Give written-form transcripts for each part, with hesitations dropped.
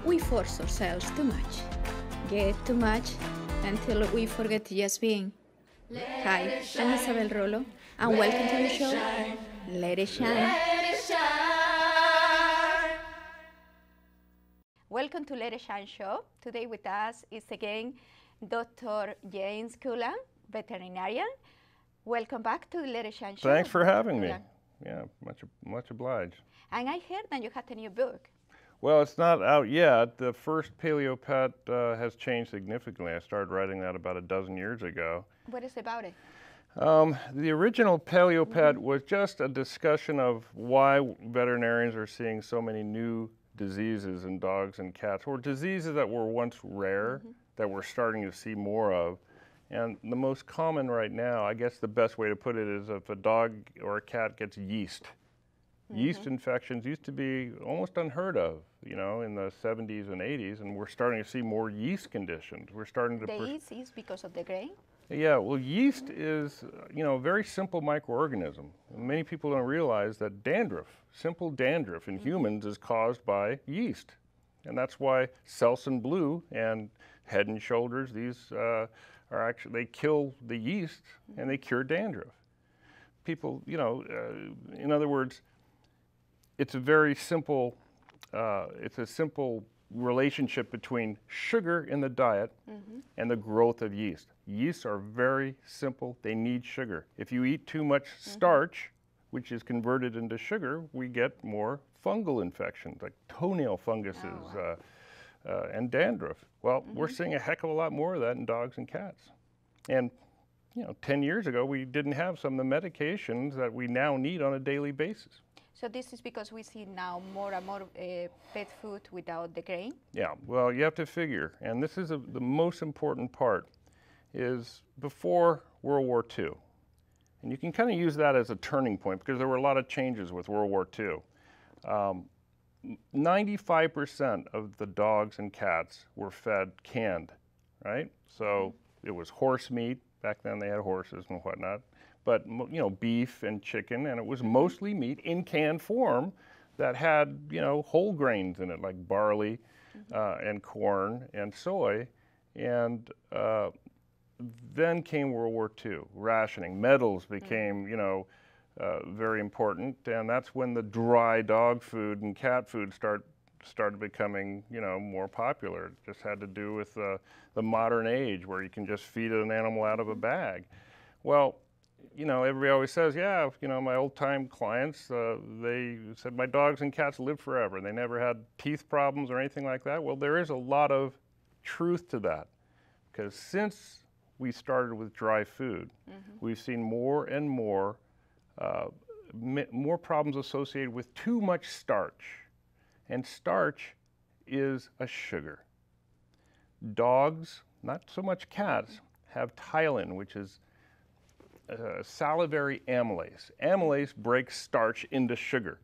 We force ourselves too much, get too much, until we forget to just being. Hi, I'm Isabel Rolo, and welcome to the show, Let It Shine. Welcome to Let It Shine show. Today with us is again Dr. COGHLAN, veterinarian. Welcome back to the Let It Shine show. Thanks for having me. Yeah, much obliged. And I heard that you had a new book. Well, it's not out yet. The first Paleo Pet has changed significantly. I started writing that about a dozen years ago. What is about it? The original Paleo Pet was just a discussion of why veterinarians are seeing so many new diseases in dogs and cats, or diseases that were once rare, that we're starting to see more of. And the most common right now, I guess the best way to put it is if a dog or a cat gets yeast. Yeast infections used to be almost unheard of, you know, in the 70s and 80s, and we're starting to see more yeast conditions. We're starting to... The yeast is because of the grain? Yeah, well, yeast is, you know, a very simple microorganism. Many people don't realize that dandruff, simple dandruff in humans is caused by yeast. And that's why Selsun Blue and Head and Shoulders, these are actually, they kill the yeast and they cure dandruff. People, you know, in other words, it's a very simple, relationship between sugar in the diet and the growth of yeast. Yeasts are very simple. They need sugar. If you eat too much starch, which is converted into sugar, we get more fungal infections like toenail funguses and dandruff. Well, we're seeing a heck of a lot more of that in dogs and cats. And you know, 10 years ago, we didn't have some of the medications that we now need on a daily basis. So this is because we see now more and more pet food without the grain? Yeah, well, you have to figure, and this is the most important part, is before World War II. And you can kind of use that as a turning point because there were a lot of changes with World War II. 95% of the dogs and cats were fed canned, right? So it was horse meat. Back then they had horses and whatnot. But you know, beef and chicken, and it was mostly meat in canned form that had, you know, whole grains in it, like barley and corn and soy. And then came World War II, rationing. Metals became, you know, very important, and that's when the dry dog food and cat food started becoming, you know, more popular. It just had to do with the modern age where you can just feed an animal out of a bag. Well, you know, everybody always says, yeah, you know, my old-time clients, they said my dogs and cats live forever. They never had teeth problems or anything like that. Well, there is a lot of truth to that, because since we started with dry food, we've seen more and more problems associated with too much starch. And starch is a sugar. Dogs, not so much cats, have ptyalin, which is salivary amylase. Amylase breaks starch into sugar.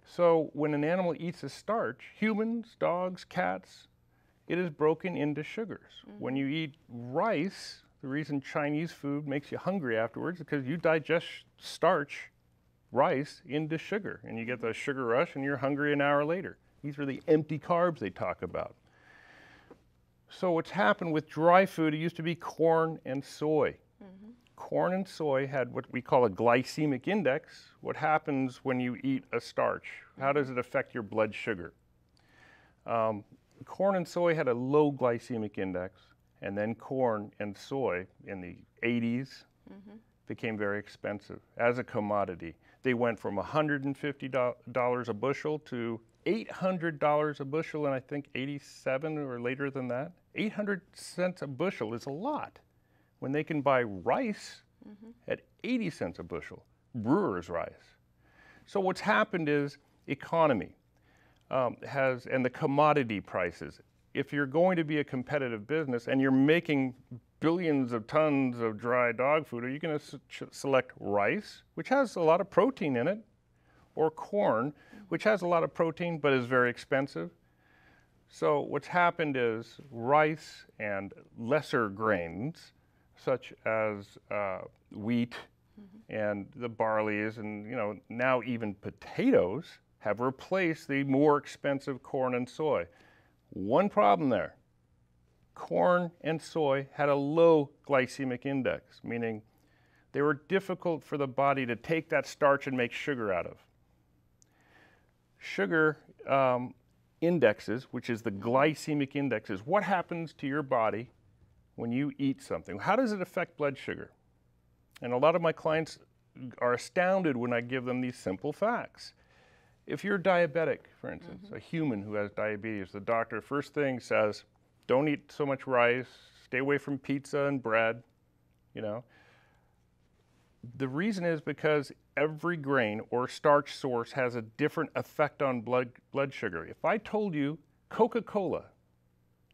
So when an animal eats a starch, humans, dogs, cats, it is broken into sugars. When you eat rice, the reason Chinese food makes you hungry afterwards is because you digest starch, rice, into sugar, and you get the sugar rush and you're hungry an hour later. These are the empty carbs they talk about. So what's happened with dry food, it used to be corn and soy. Corn and soy had what we call a glycemic index. What happens when you eat a starch? How does it affect your blood sugar? Corn and soy had a low glycemic index, and then corn and soy in the 80s became very expensive as a commodity. They went from $150 a bushel to $800 a bushel, and I think 87 or later than that. 800 cents a bushel is a lot when they can buy rice at 80 cents a bushel, brewer's rice. So what's happened is economy and the commodity prices. If you're going to be a competitive business and you're making billions of tons of dry dog food, are you going to select rice, which has a lot of protein in it, or corn, which has a lot of protein but is very expensive? So what's happened is rice and lesser grains, such as wheat and the barleys, and you know, now even potatoes have replaced the more expensive corn and soy. One problem there. Corn and soy had a low glycemic index, meaning they were difficult for the body to take that starch and make sugar out of. Sugar indexes, which is the glycemic indexes, what happens to your body when you eat something? How does it affect blood sugar? And a lot of my clients are astounded when I give them these simple facts. If you're diabetic, for instance, a human who has diabetes, the doctor first thing says, don't eat so much rice, stay away from pizza and bread, you know. The reason is because every grain or starch source has a different effect on blood sugar. If I told you Coca-Cola,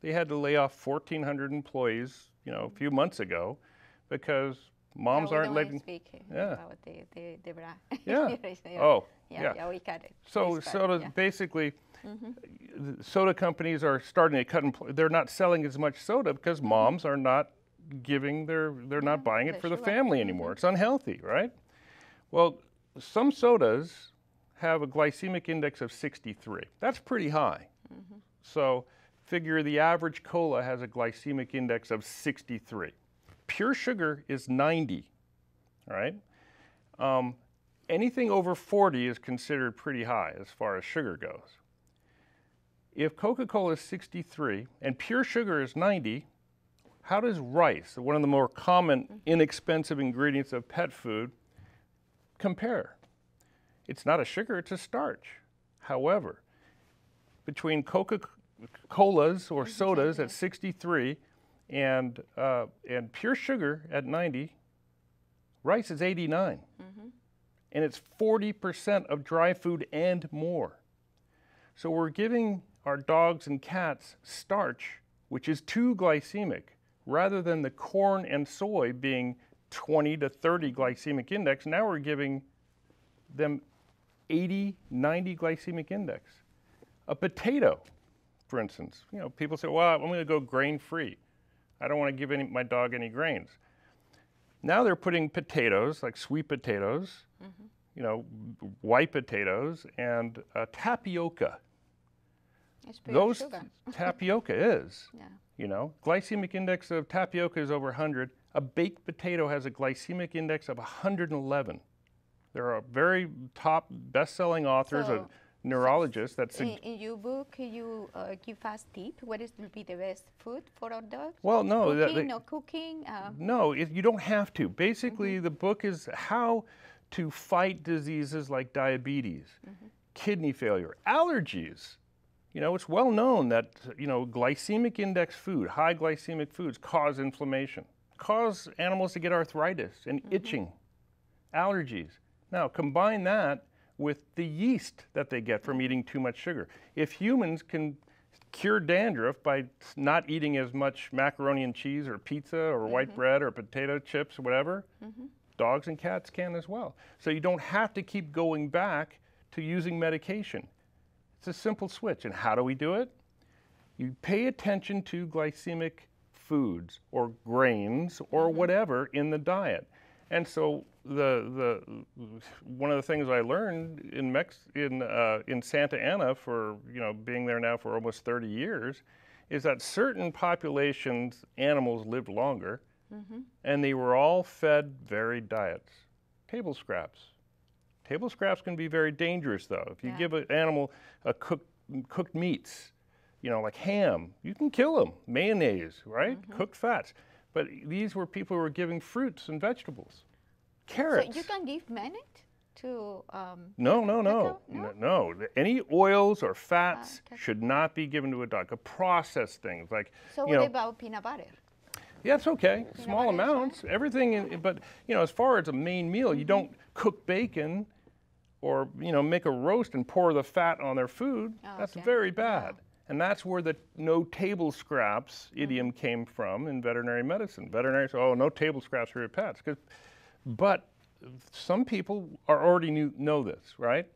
they had to lay off 1,400 employees, you know, a few months ago because moms aren't letting. About the brand. Yeah. Yeah, we got it. So basically, soda companies are starting to cut. They're not selling as much soda because moms are not giving they're not buying it for the family anymore. It's unhealthy, right? Well, some sodas have a glycemic index of 63. That's pretty high. So figure the average cola has a glycemic index of 63. Pure sugar is 90, all right? Anything over 40 is considered pretty high as far as sugar goes. If Coca-Cola is 63 and pure sugar is 90, how does rice, one of the more common inexpensive ingredients of pet food, compare? It's not a sugar, it's a starch. However, between Coca-Colas or sodas at 63 and pure sugar at 90, rice is 89. And it's 40% of dry food and more. So we're giving our dogs and cats starch, which is too glycemic, rather than the corn and soy being 20 to 30 glycemic index. Now we're giving them 80, 90 glycemic index. A potato, for instance, you know, people say, well, I'm going to go grain-free. I don't want to give my dog any grains. Now they're putting potatoes, like sweet potatoes, you know, white potatoes, and tapioca. Those tapioca is, you know, glycemic index of tapioca is over 100. A baked potato has a glycemic index of 111. There are very top best-selling authors, neurologists that in your book, you give us tips. What will be the best food for our dogs? Well, no. Cooking? No, you don't have to. Basically, the book is how to fight diseases like diabetes, kidney failure, allergies. You know, it's well known that, you know, glycemic index food, high glycemic foods cause inflammation, cause animals to get arthritis and itching, allergies. Now, combine that with the yeast that they get from eating too much sugar. If humans can cure dandruff by not eating as much macaroni and cheese or pizza or white bread or potato chips or whatever, dogs and cats can as well. So you don't have to keep going back to using medication. It's a simple switch. And how do we do it? You pay attention to glycemic foods or grains or whatever in the diet. And so one of the things I learned in Santa Ana for, you know, being there now for almost 30 years is that certain populations, animals lived longer, and they were all fed varied diets. Table scraps. Table scraps can be very dangerous, though. If you give an animal cooked meats, you know, like ham, you can kill them. Mayonnaise, right? Cooked fats. But these were people who were giving fruits and vegetables. Carrots. So you can give manate to... No. Any oils or fats should not be given to a dog. Processed things like... So what about peanut butter? Yeah, it's okay. Small amounts. Everything, but, you know, as far as a main meal, you don't cook bacon or, you know, make a roast and pour the fat on their food. That's very bad. And that's where the no table scraps idiom came from in veterinary medicine. Veterinarians say, oh, no table scraps for your pets. But some people already know this, right?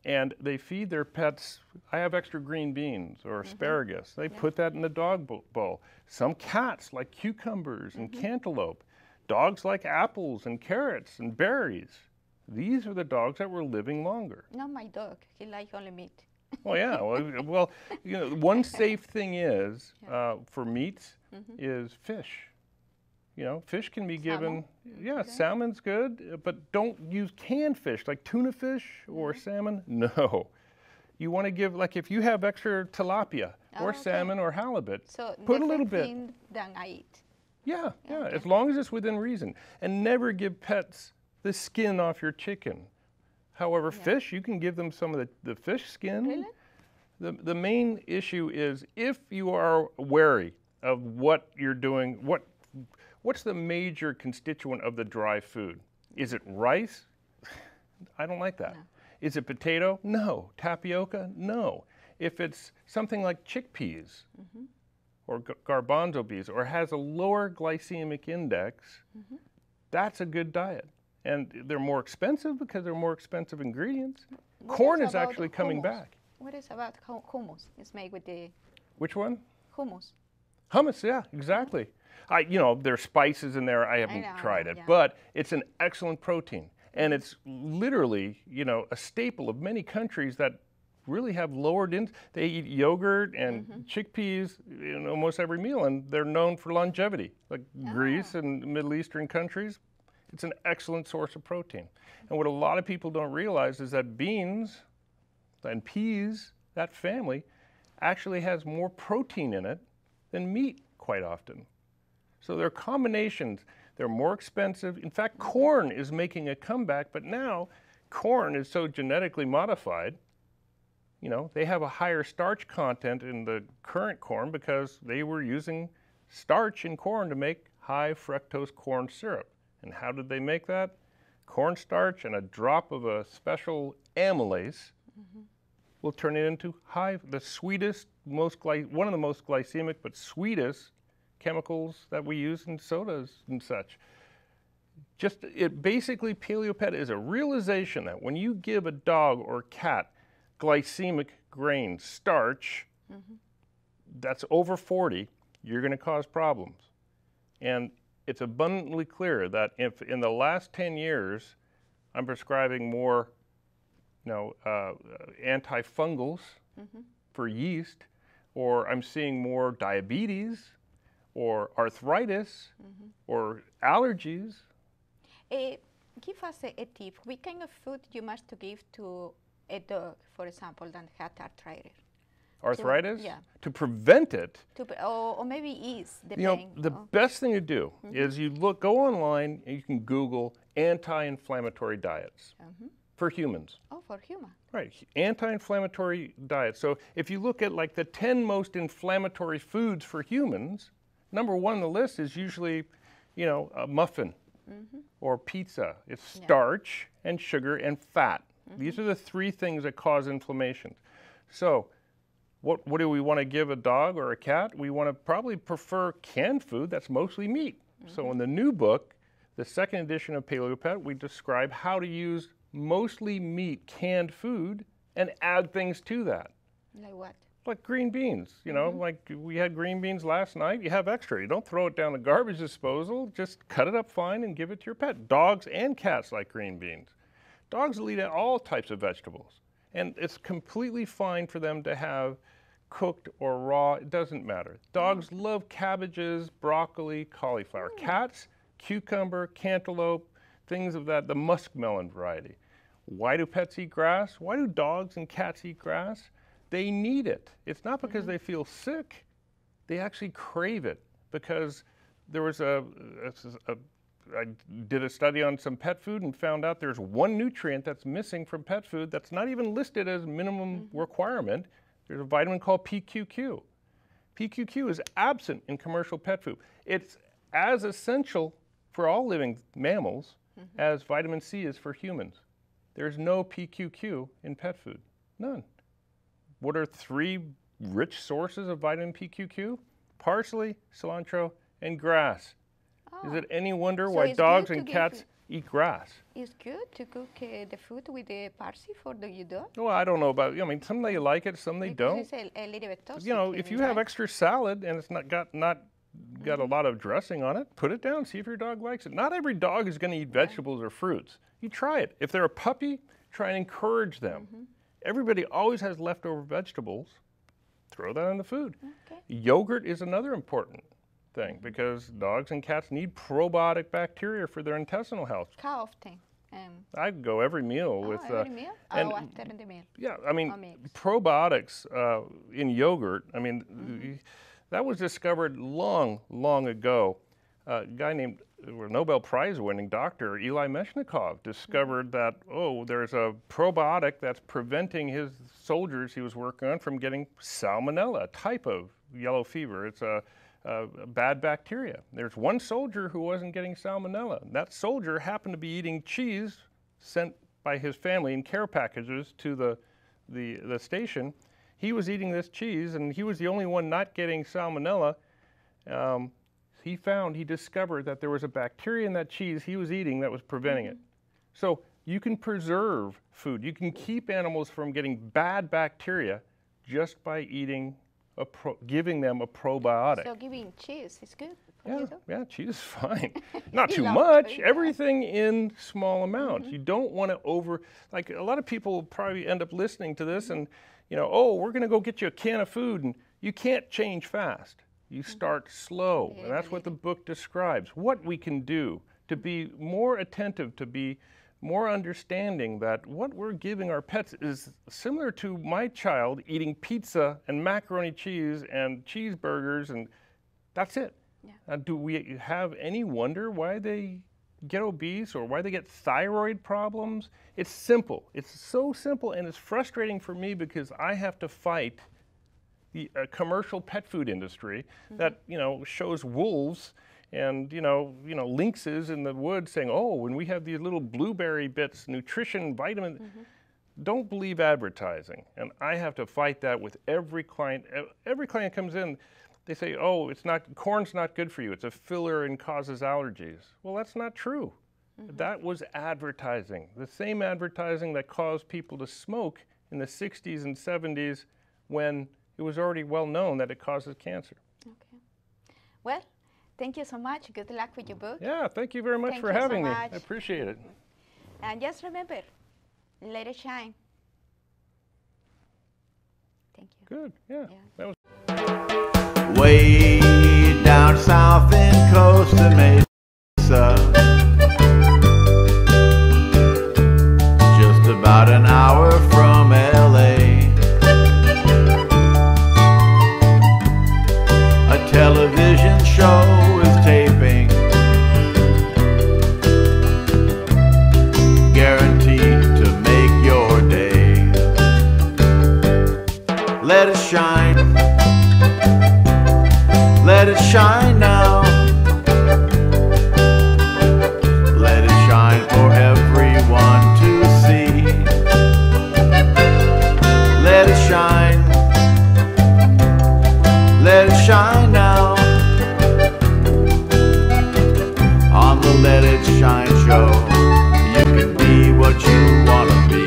And they feed their pets, I have extra green beans or asparagus. They put that in the dog bowl. Some cats like cucumbers and cantaloupe. Dogs like apples and carrots and berries. these are the dogs that were living longer. Not my dog. He likes only meat. Well, yeah. Well, one safe thing is for meats is fish. Fish can be given. Yeah, salmon's good, but don't use canned fish like tuna fish or salmon. No, you want to give, like, if you have extra tilapia or salmon or halibut, so put a little bit. Than I eat. Yeah, as long as it's within reason, and never give pets the skin off your chicken. However, fish, you can give them some of the fish skin. Really? The main issue is if you are wary of what you're doing, what's the major constituent of the dry food? Is it rice? I don't like that. No. Is it potato? No. Tapioca? No. If it's something like chickpeas or garbanzo beans or has a lower glycemic index, that's a good diet. And they're more expensive because they're more expensive ingredients. Corn is actually coming back. What is about hummus? It's made with the... Which one? Hummus. Hummus, yeah, exactly. There's spices in there. I haven't tried it, but it's an excellent protein. And it's literally, a staple of many countries that really have lowered in. They eat yogurt and chickpeas in almost every meal, and they're known for longevity, like Greece and Middle Eastern countries. It's an excellent source of protein. And what a lot of people don't realize is that beans and peas, that family, actually has more protein in it than meat quite often. So they're combinations. They're more expensive. In fact, corn is making a comeback, but now corn is so genetically modified. They have a higher starch content in the current corn because they were using starch in corn to make high fructose corn syrup. And how did they make that? Cornstarch and a drop of a special amylase will turn it into the sweetest, one of the most glycemic but sweetest chemicals that we use in sodas and such. Basically, Paleo Pet is a realization that when you give a dog or cat glycemic grain starch that's over 40, you're going to cause problems. And it's abundantly clear that if in the last 10 years I'm prescribing more antifungals for yeast, or I'm seeing more diabetes or arthritis or allergies. Give us a tip. What kind of food you must to give to a dog, for example, that has arthritis? Arthritis? Yeah. To prevent it. Or maybe ease the pain. The best thing to do is go online and you can Google anti-inflammatory diets for humans. Oh, for humans. Right, anti-inflammatory diets. So if you look at like the 10 most inflammatory foods for humans, number one on the list is usually, a muffin or pizza. It's starch and sugar and fat. These are the three things that cause inflammation. So what do we want to give a dog or a cat? We want to probably prefer canned food that's mostly meat. So in the new book, the second edition of Paleo Pet, we describe how to use mostly meat canned food and add things to that. Like what? Like green beans, like we had green beans last night. You have extra. You don't throw it down the garbage disposal. Just cut it up fine and give it to your pet. Dogs and cats like green beans. Dogs will eat all types of vegetables. And it's completely fine for them to have cooked or raw. It doesn't matter. Dogs love cabbages, broccoli, cauliflower. Cats, cucumber, cantaloupe, things of that, the muskmelon variety. Why do pets eat grass? Why do dogs and cats eat grass? They need it. It's not because they feel sick. They actually crave it because there was I did a study on some pet food and found out there's one nutrient that's missing from pet food that's not even listed as minimum requirement. There's a vitamin called PQQ. PQQ is absent in commercial pet food. It's as essential for all living mammals as vitamin C is for humans. There's no PQQ in pet food, none. What are three rich sources of vitamin PQQ? Parsley, cilantro, and grass. Is it any wonder why dogs and cats eat grass? It's good to cook the food with the parsley for your dog? Well, I don't know about, some they like it, some they don't. It's a little bit toxic. If you have extra salad and it's not got a lot of dressing on it, put it down, see if your dog likes it. Not every dog is going to eat vegetables or fruits. You try it. If they're a puppy, try and encourage them. Everybody always has leftover vegetables. Throw that in the food. Okay. Yogurt is another important thing because dogs and cats need probiotic bacteria for their intestinal health. How often? I go every meal with. Every meal? And, after the meal? Yeah, I mean, probiotics in yogurt, I mean, that was discovered long, long ago. A guy named Nobel Prize winning doctor Eli Meshnikov discovered that, oh, there's a probiotic that's preventing his soldiers he was working on from getting salmonella, a type of yellow fever. It's a bad bacteria. There's one soldier who wasn't getting salmonella. That soldier happened to be eating cheese sent by his family in care packages to the station. He was eating this cheese, and he was the only one not getting salmonella. He discovered that there was a bacteria in that cheese he was eating that was preventing it. So you can preserve food. You can keep animals from getting bad bacteria just by eating, giving them a probiotic. So giving cheese is good for Yeah, you too? yeah, cheese is fine. Not You too love much, food, everything in small amounts. You don't want to like a lot of people will probably end up listening to this and, you know, oh, we're going to go get you a can of food, and you can't change fast. You start slow, and that's what the book describes. What we can do to be more attentive, to be more understanding that what we're giving our pets is similar to my child eating pizza and macaroni cheese and cheeseburgers, and that's it. Yeah. Do we have any wonder why they get obese or why they get thyroid problems? It's simple. It's so simple, and it's frustrating for me because I have to fight the commercial pet food industry that, you know, shows wolves and, you know, lynxes in the woods saying, oh, when we have these little blueberry bits, nutrition, vitamin. Don't believe advertising. And I have to fight that with every client. Every client comes in, they say, oh, corn's not good for you. It's a filler and causes allergies. Well, that's not true. That was advertising. The same advertising that caused people to smoke in the 60s and 70s when it was already well known that it causes cancer. Okay. Well, thank you so much. Good luck with your book. Yeah, thank you very much for having me. I appreciate it. And just remember, let it shine. Thank you. Good, yeah. That was way down south in Costa Mesa, just about an hour from LA. A television show is taping, guaranteed to make your day. Let it shine. Let it shine now. Let it shine for everyone to see. Let it shine. Let it shine now. On the Let It Shine show, you can be what you want to be.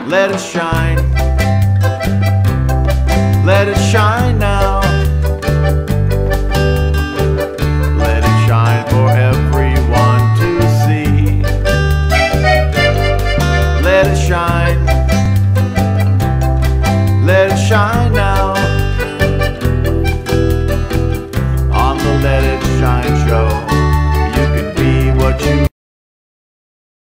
Let it shine. Let it shine now. Let it shine for everyone to see. Let it shine. Let it shine now. On the Let It Shine show.